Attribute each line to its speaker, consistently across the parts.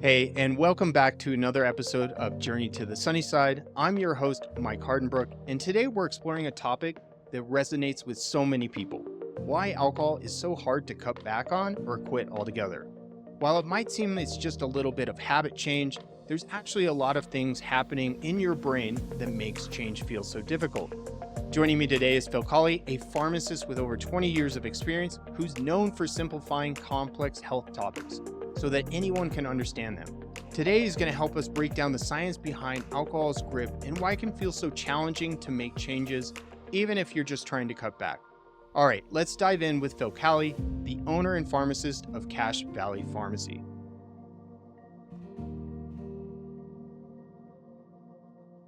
Speaker 1: Hey, and welcome back to another episode of Journey to the Sunnyside. I'm your host, Mike Hardenbrook, and today we're exploring a topic that resonates with so many people: why alcohol is so hard to cut back on or quit altogether. While it might seem it's just a little bit of habit change, there's actually a lot of things happening in your brain that makes change feel so difficult. Joining me today is Phil Cowley, a pharmacist with over 20 years of experience who's known for simplifying complex health topics so that anyone can understand them. Today is going to help us break down the science behind alcohol's grip and why it can feel so challenging to make changes, even if you're just trying to cut back. All right, let's dive in with Phil Cowley, the owner and pharmacist of Cache Valley Pharmacy.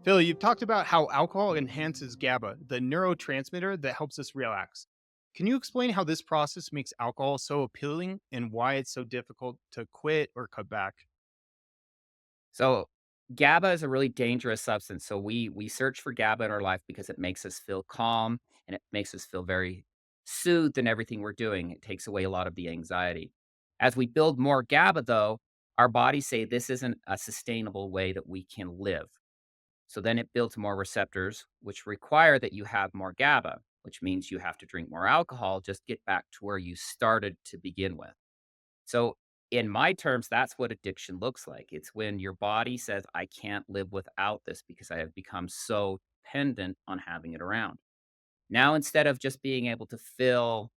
Speaker 1: Phil, you've talked about how alcohol enhances GABA, the neurotransmitter that helps us relax. Can you explain how this process makes alcohol so appealing and why it's so difficult to quit or cut back?
Speaker 2: So GABA is a really dangerous substance. So we search for GABA in our life because it makes us feel calm and it makes us feel very soothed in everything we're doing. It takes away a lot of the anxiety. As we build more GABA, though, our bodies say this isn't a sustainable way that we can live. So then it builds more receptors, which require that you have more GABA, which means you have to drink more alcohol, just get back to where you started to begin with. So, in my terms, that's what addiction looks like. It's when your body says, I can't live without this because I have become so dependent on having it around. Now, instead of just being able to fill,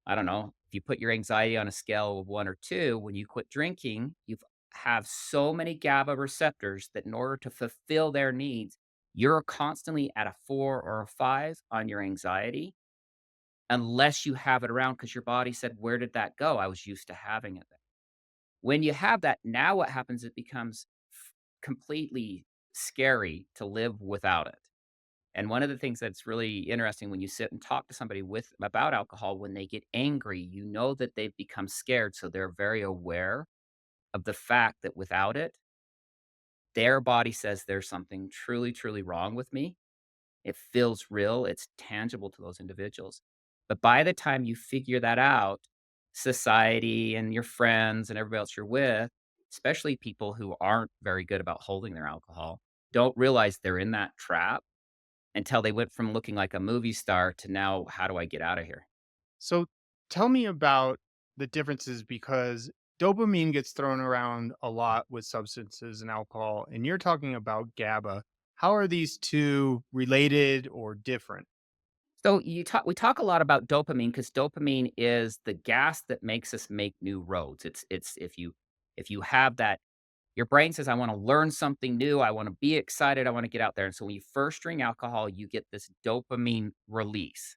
Speaker 2: I don't know, if you put your anxiety on a scale of 1 or 2, when you quit drinking, you have so many GABA receptors that in order to fulfill their needs, you're constantly at a 4 or a 5 on your anxiety unless you have it around because your body said, where did that go? I was used to having it. When you have that, now what happens, it becomes completely scary to live without it. And one of the things that's really interesting when you sit and talk to somebody with about alcohol, when they get angry, you know that they've become scared. So they're very aware of the fact that without it, their body says there's something truly, truly wrong with me. It feels real, it's tangible to those individuals. But by the time you figure that out, society and your friends and everybody else you're with, especially people who aren't very good about holding their alcohol, don't realize they're in that trap until they went from looking like a movie star to now, how do I get out of here?
Speaker 1: So tell me about the differences because dopamine gets thrown around a lot with substances and alcohol, and you're talking about GABA. How are these two related or different?
Speaker 2: So we talk a lot about dopamine because dopamine is the gas that makes us make new roads. It's if you have that. Your brain says, I want to learn something new. I want to be excited. I want to get out there. And so when you first drink alcohol, you get this dopamine release.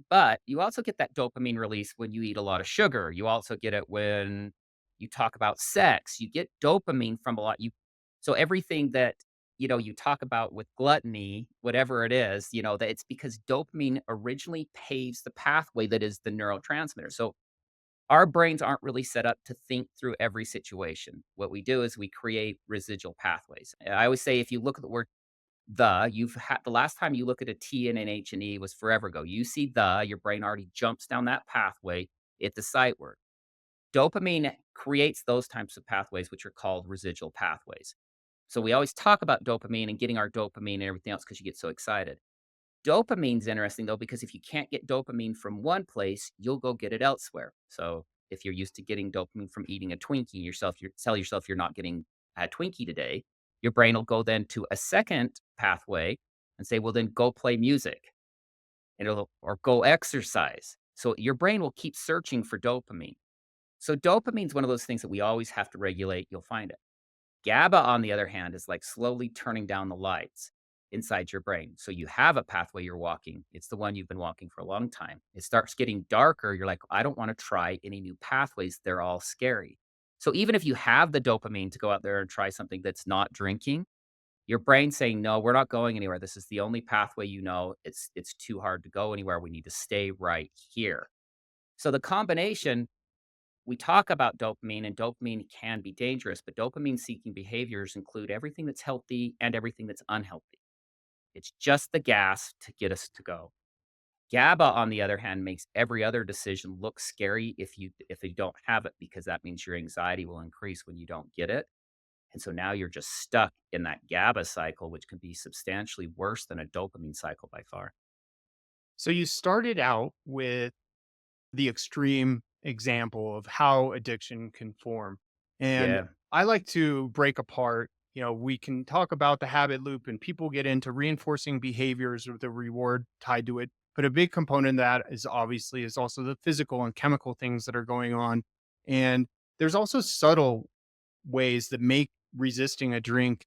Speaker 2: But you also get that dopamine release when you eat a lot of sugar. You also get it when you talk about sex. You get dopamine from a lot. So everything that you talk about with gluttony, whatever it is, that it's because dopamine originally paves the pathway that is the neurotransmitter. So our brains aren't really set up to think through every situation. What we do is we create residual pathways. I always say if you look at the word you've had the last time you look at a T and an H and E was forever ago. You see your brain already jumps down that pathway at the sight word. Dopamine creates those types of pathways, which are called residual pathways. So we always talk about dopamine and getting our dopamine and everything else because you get so excited. Dopamine's interesting though, because if you can't get dopamine from one place, you'll go get it elsewhere. So if you're used to getting dopamine from eating a Twinkie, you tell yourself you're not getting a Twinkie today, your brain will go then to a second pathway and say, well, then go play music or go exercise. So your brain will keep searching for dopamine. So dopamine's one of those things that we always have to regulate. You'll find it. GABA, on the other hand, is like slowly turning down the lights inside your brain. So you have a pathway you're walking. It's the one you've been walking for a long time. It starts getting darker. You're like, I don't want to try any new pathways. They're all scary. So even if you have the dopamine to go out there and try something that's not drinking, your brain's saying, no, we're not going anywhere. This is the only pathway you know. It's too hard to go anywhere. We need to stay right here. So the combination, we talk about dopamine, and dopamine can be dangerous, but dopamine seeking behaviors include everything that's healthy and everything that's unhealthy. It's just the gas to get us to go. GABA, on the other hand, makes every other decision look scary if you don't have it, because that means your anxiety will increase when you don't get it. And so now you're just stuck in that GABA cycle, which can be substantially worse than a dopamine cycle by far.
Speaker 1: So you started out with the extreme example of how addiction can form. And
Speaker 2: Yeah.
Speaker 1: I like to break apart, we can talk about the habit loop and people get into reinforcing behaviors with the reward tied to it. But a big component of that is also the physical and chemical things that are going on. And there's also subtle ways that make resisting a drink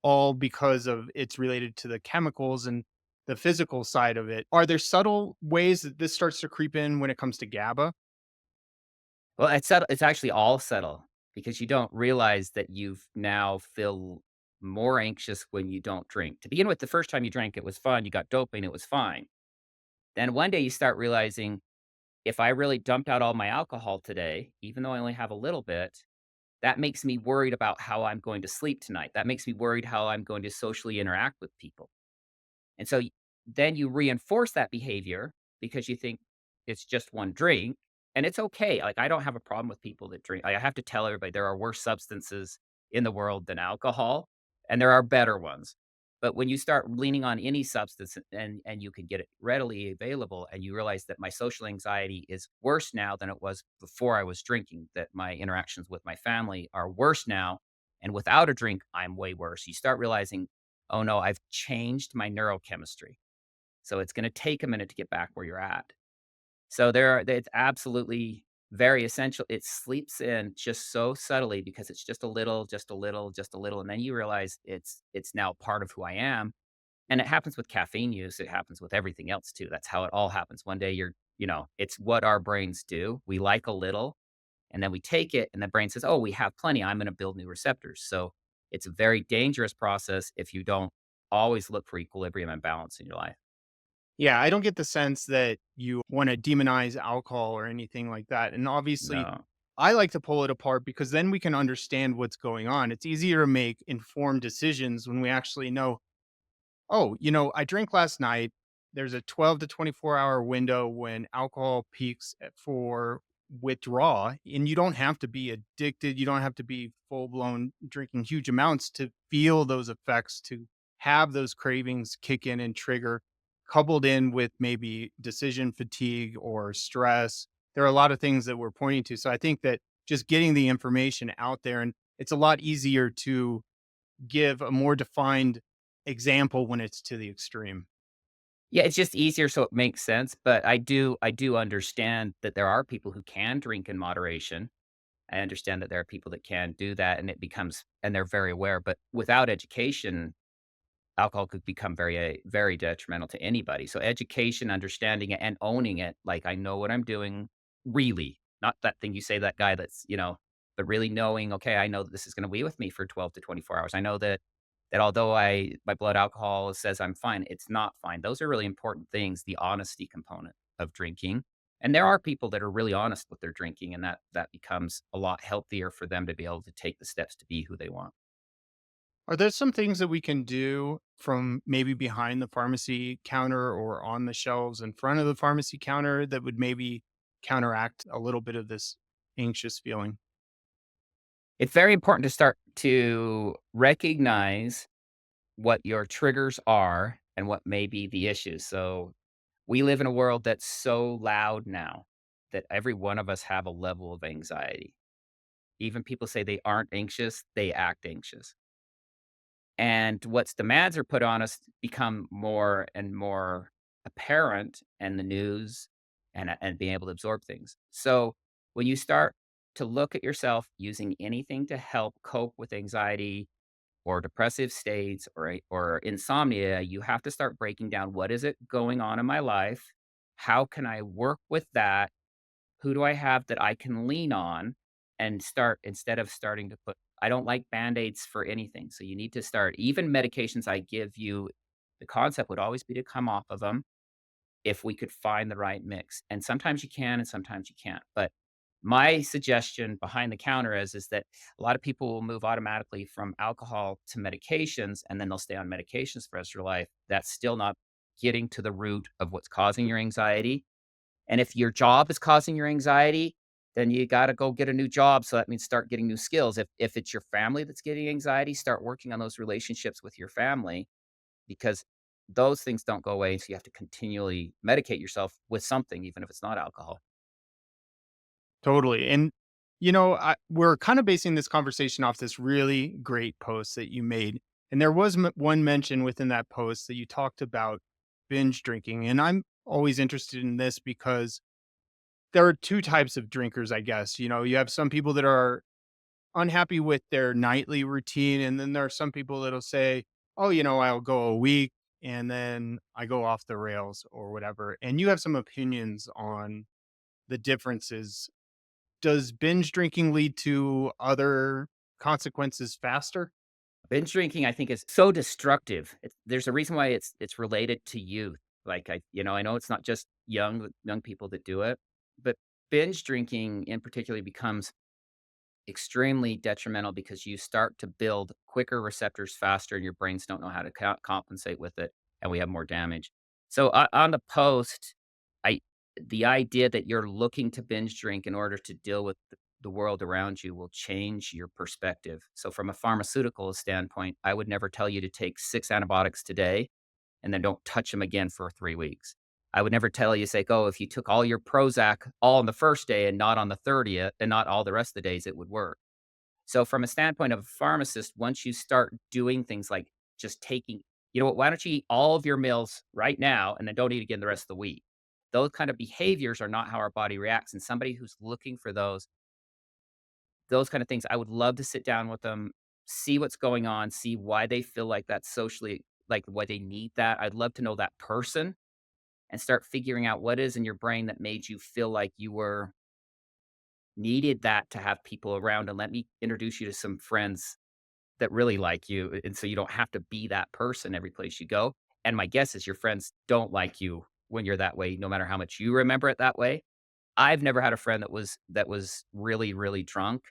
Speaker 1: all because of it's related to the chemicals and the physical side of it. Are there subtle ways that this starts to creep in when it comes to GABA?
Speaker 2: Well, it's actually all subtle because you don't realize that you've now feel more anxious when you don't drink. To begin with, the first time you drank, it was fun. You got doping, it was fine. Then one day you start realizing, if I really dumped out all my alcohol today, even though I only have a little bit, that makes me worried about how I'm going to sleep tonight. That makes me worried how I'm going to socially interact with people. And so then you reinforce that behavior because you think it's just one drink and it's okay. Like, I don't have a problem with people that drink. I have to tell everybody there are worse substances in the world than alcohol, and there are better ones. But when you start leaning on any substance and you can get it readily available, and you realize that my social anxiety is worse now than it was before I was drinking, that my interactions with my family are worse now, and without a drink, I'm way worse. You start realizing, oh no, I've changed my neurochemistry. So it's going to take a minute to get back where you're at. So it's absolutely very essential. It sleeps in just so subtly because it's just a little, just a little, just a little. And then you realize it's now part of who I am. And it happens with caffeine use. It happens with everything else too. That's how it all happens. One day it's what our brains do. We like a little, and then we take it, and the brain says, "Oh, we have plenty. I'm gonna build new receptors." So it's a very dangerous process if you don't always look for equilibrium and balance in your life.
Speaker 1: Yeah, I don't get the sense that you want to demonize alcohol or anything like that. And obviously,
Speaker 2: No.
Speaker 1: I like to pull it apart because then we can understand what's going on. It's easier to make informed decisions when we actually know, oh, I drank last night. There's a 12 to 24-hour window when alcohol peaks for withdrawal, and you don't have to be addicted. You don't have to be full blown drinking huge amounts to feel those effects, to have those cravings kick in and trigger, coupled in with maybe decision fatigue or stress. There are a lot of things that we're pointing to. So I think that just getting the information out there, and it's a lot easier to give a more defined example when it's to the extreme.
Speaker 2: Yeah, it's just easier so it makes sense, but I do understand that there are people who can drink in moderation. I understand that there are people that can do that, and they're very aware, but without education, alcohol could become very detrimental to anybody. So education, understanding it, and owning it, like, I know what I'm doing, really, not that thing you say, that guy but really knowing, okay, I know that this is going to be with me for 12 to 24 hours. I know that although my blood alcohol says I'm fine, it's not fine. Those are really important things, the honesty component of drinking. And there are people that are really honest with their drinking, and that becomes a lot healthier for them to be able to take the steps to be who they want.
Speaker 1: Are there some things that we can do from maybe behind the pharmacy counter or on the shelves in front of the pharmacy counter that would maybe counteract a little bit of this anxious feeling?
Speaker 2: It's very important to start to recognize what your triggers are and what may be the issues. So we live in a world that's so loud now that every one of us have a level of anxiety. Even people say they aren't anxious, they act anxious. And what's demands are put on us become more and more apparent in the news and being able to absorb things. So when you start to look at yourself using anything to help cope with anxiety or depressive states or insomnia, you have to start breaking down, what is it going on in my life? How can I work with that? Who do I have that I can lean on and start, instead of starting to put, I don't like band-aids for anything. So you need to start, even medications I give you, the concept would always be to come off of them if we could find the right mix. And sometimes you can and sometimes you can't. But my suggestion behind the counter is that a lot of people will move automatically from alcohol to medications, and then they'll stay on medications for the rest of their life. That's still not getting to the root of what's causing your anxiety. And if your job is causing your anxiety, then you gotta go get a new job, so that means start getting new skills. If it's your family that's getting anxiety, start working on those relationships with your family because those things don't go away, so you have to continually medicate yourself with something, even if it's not alcohol.
Speaker 1: Totally. And, we're kind of basing this conversation off this really great post that you made. And there was one mention within that post that you talked about binge drinking. And I'm always interested in this because there are two types of drinkers, I guess. You have some people that are unhappy with their nightly routine. And then there are some people that'll say, oh, I'll go a week and then I go off the rails or whatever. And you have some opinions on the differences. Does binge drinking lead to other consequences faster?
Speaker 2: Binge drinking, I think, is so destructive. There's a reason why it's related to youth. Like, I know it's not just young people that do it, but binge drinking in particular becomes extremely detrimental because you start to build quicker receptors faster and your brains don't know how to compensate with it, and we have more damage. So on the post, I the idea that you're looking to binge drink in order to deal with the world around you will change your perspective. So from a pharmaceutical standpoint, I would never tell you to take 6 antibiotics today and then don't touch them again for 3 weeks. I would never tell you, say, "Oh, if you took all your Prozac all on the first day and not on the 30th and not all the rest of the days, it would work." So from a standpoint of a pharmacist, once you start doing things like just taking, you know what, why don't you eat all of your meals right now and then don't eat again the rest of the week? Those kind of behaviors are not how our body reacts. And somebody who's looking for those kind of things, I would love to sit down with them, see what's going on, see why they feel like that's socially, like why they need that. I'd love to know that person and start figuring out what is in your brain that made you feel like you were needed that to have people around. And let me introduce you to some friends that really like you, and so you don't have to be that person every place you go. And my guess is your friends don't like you when you're that way, no matter how much you remember it that way. I've never had a friend that was really, really drunk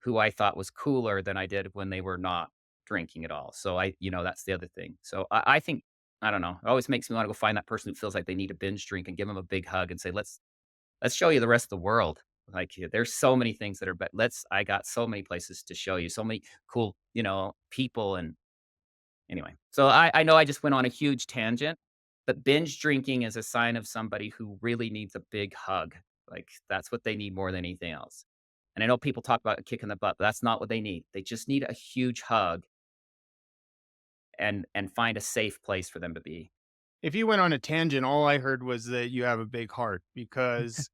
Speaker 2: who I thought was cooler than I did when they were not drinking at all. So that's the other thing. So I think, I don't know, it always makes me want to go find that person who feels like they need a binge drink and give them a big hug and say, let's show you the rest of the world. Like, there's so many things that are, but I got so many places to show you, so many cool, people. And anyway, so I know I just went on a huge tangent, but binge drinking is a sign of somebody who really needs a big hug. Like, that's what they need more than anything else. And I know people talk about a kick in the butt, but that's not what they need. They just need a huge hug and find a safe place for them to be.
Speaker 1: If you went on a tangent, all I heard was that you have a big heart because,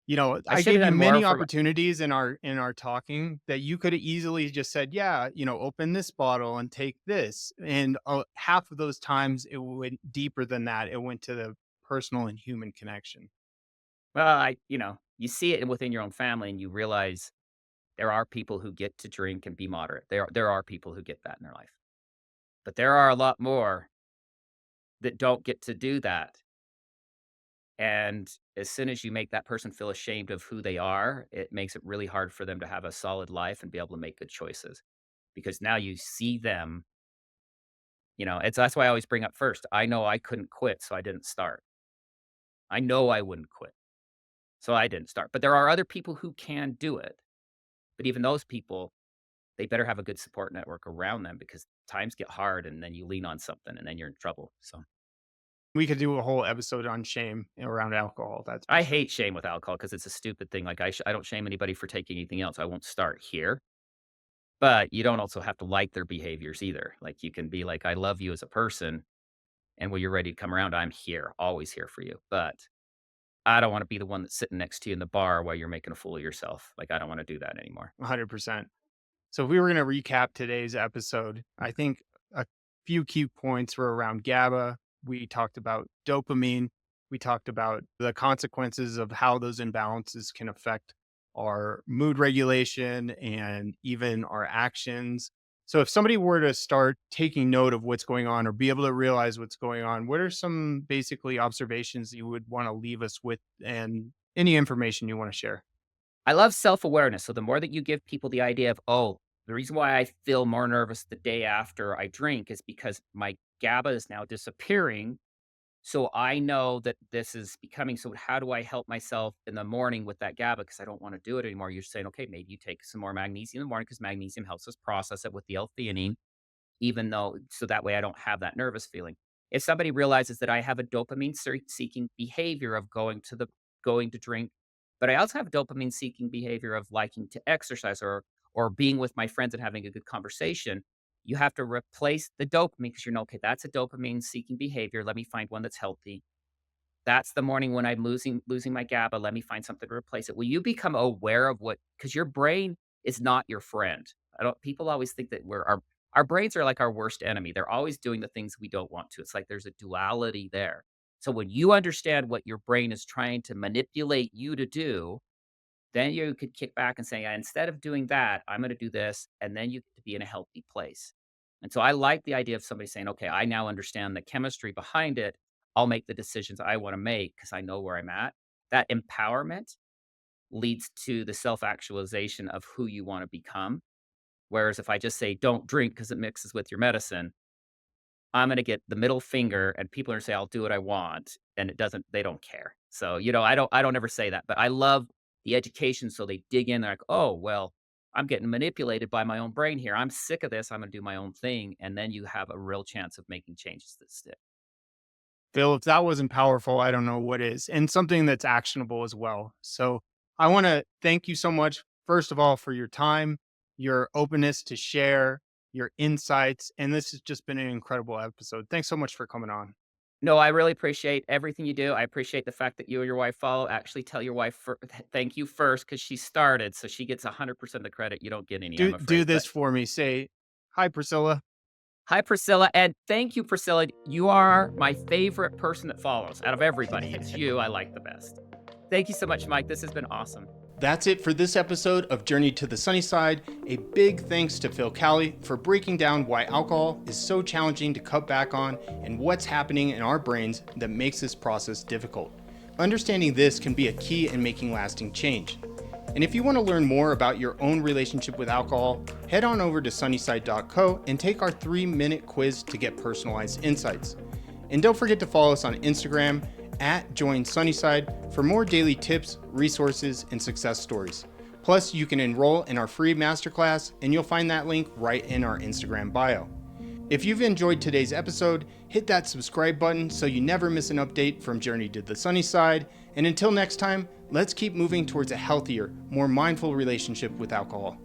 Speaker 2: I
Speaker 1: I
Speaker 2: should have
Speaker 1: gave you
Speaker 2: done more
Speaker 1: many
Speaker 2: for
Speaker 1: opportunities in our talking that you could have easily just said, "Yeah, open this bottle and take this." And half of those times it went deeper than that. It went to the personal and human connection.
Speaker 2: well, you see it within your own family and you realize there are people who get to drink and be moderate. There are people who get that in their life. But there are a lot more that don't get to do that. And as soon as you make that person feel ashamed of who they are, it makes it really hard for them to have a solid life and be able to make good choices. Because now you see them, that's why I always bring up first. I know I couldn't quit, so I didn't start. I know I wouldn't quit, so I didn't start. But there are other people who can do it. But even those people, they better have a good support network around them because times get hard and then you lean on something and then you're in trouble. So
Speaker 1: We could do a whole episode on shame around alcohol. That's for
Speaker 2: I
Speaker 1: sure.
Speaker 2: hate shame with alcohol because it's a stupid thing. Like, I don't shame anybody for taking anything else. I won't start here, but you don't also have to like their behaviors either. Like, you can be like, "I love you as a person, and when you're ready to come around, I'm here, always here for you." But I don't wanna be the one that's sitting next to you in the bar while you're making a fool of yourself. Like, I don't wanna do that anymore.
Speaker 1: 100%. So if we were going to recap today's episode, I think a few key points were around GABA. We talked about dopamine. We talked about the consequences of how those imbalances can affect our mood regulation and even our actions. So if somebody were to start taking note of what's going on or be able to realize what's going on, what are some basically observations that you would want to leave us with and any information you want to share?
Speaker 2: I love self-awareness, so the more that you give people the idea of, "Oh, the reason why I feel more nervous the day after I drink is because my GABA is now disappearing. So I know that this is becoming, so how do I help myself in the morning with that GABA? Because I don't want to do it anymore. You're saying, okay, maybe you take some more magnesium in the morning because magnesium helps us process it with the L-theanine, even though, so that way I don't have that nervous feeling. If somebody realizes that I have a dopamine seeking behavior of going to drink, but I also have dopamine seeking behavior of liking to exercise or being with my friends and having a good conversation, you have to replace the dopamine because you know, okay, that's a dopamine seeking behavior. Let me find one that's healthy. That's the morning when I'm losing my GABA. Let me find something to replace it. Will you become aware of what, because your brain is not your friend. I don't People always think that our brains are like our worst enemy. They're always doing the things we don't want to. It's like there's a duality there. So when you understand what your brain is trying to manipulate you to do, then you could kick back and say, "Yeah, instead of doing that, I'm gonna do this," and then you get to be in a healthy place. And so I like the idea of somebody saying, "Okay, I now understand the chemistry behind it. I'll make the decisions I wanna make because I know where I'm at." That empowerment leads to the self-actualization of who you wanna become. Whereas if I just say, "Don't drink because it mixes with your medicine," I'm gonna get the middle finger and people are gonna say, "I'll do what I want," and they don't care. So, I don't ever say that, but I love the education, so they dig in, they're like, "Oh, well, I'm getting manipulated by my own brain here. I'm sick of this. I'm gonna do my own thing," and then you have a real chance of making changes that stick.
Speaker 1: Phil, if that wasn't powerful, I don't know what is, and something that's actionable as well. So I want to thank you so much, first of all, for your time, your openness to share, your insights. And this has just been an incredible episode. Thanks so much for coming on.
Speaker 2: No, I really appreciate everything you do. I appreciate the fact that you and your wife follow. Actually, tell your wife thank you first because she started, so she gets 100% of the credit. You don't get any, I'm
Speaker 1: Do
Speaker 2: afraid. But
Speaker 1: this for me. Say, hi, Priscilla.
Speaker 2: hi, Priscilla, and thank you, Priscilla. You are my favorite person that follows out of everybody. It's you I like the best. Thank you so much, Mike. This has been awesome.
Speaker 1: That's it for this episode of Journey to the Sunnyside. A big thanks to Phil Cowley for breaking down why alcohol is so challenging to cut back on and what's happening in our brains that makes this process difficult. Understanding this can be a key in making lasting change. And if you want to learn more about your own relationship with alcohol, head on over to sunnyside.co and take our 3-minute quiz to get personalized insights. And don't forget to follow us on Instagram at Join Sunnyside for more daily tips, resources, and success stories. Plus, you can enroll in our free masterclass, and you'll find that link right in our Instagram bio. If you've enjoyed today's episode, hit that subscribe button so you never miss an update from Journey to the Sunnyside. And until next time, let's keep moving towards a healthier, more mindful relationship with alcohol.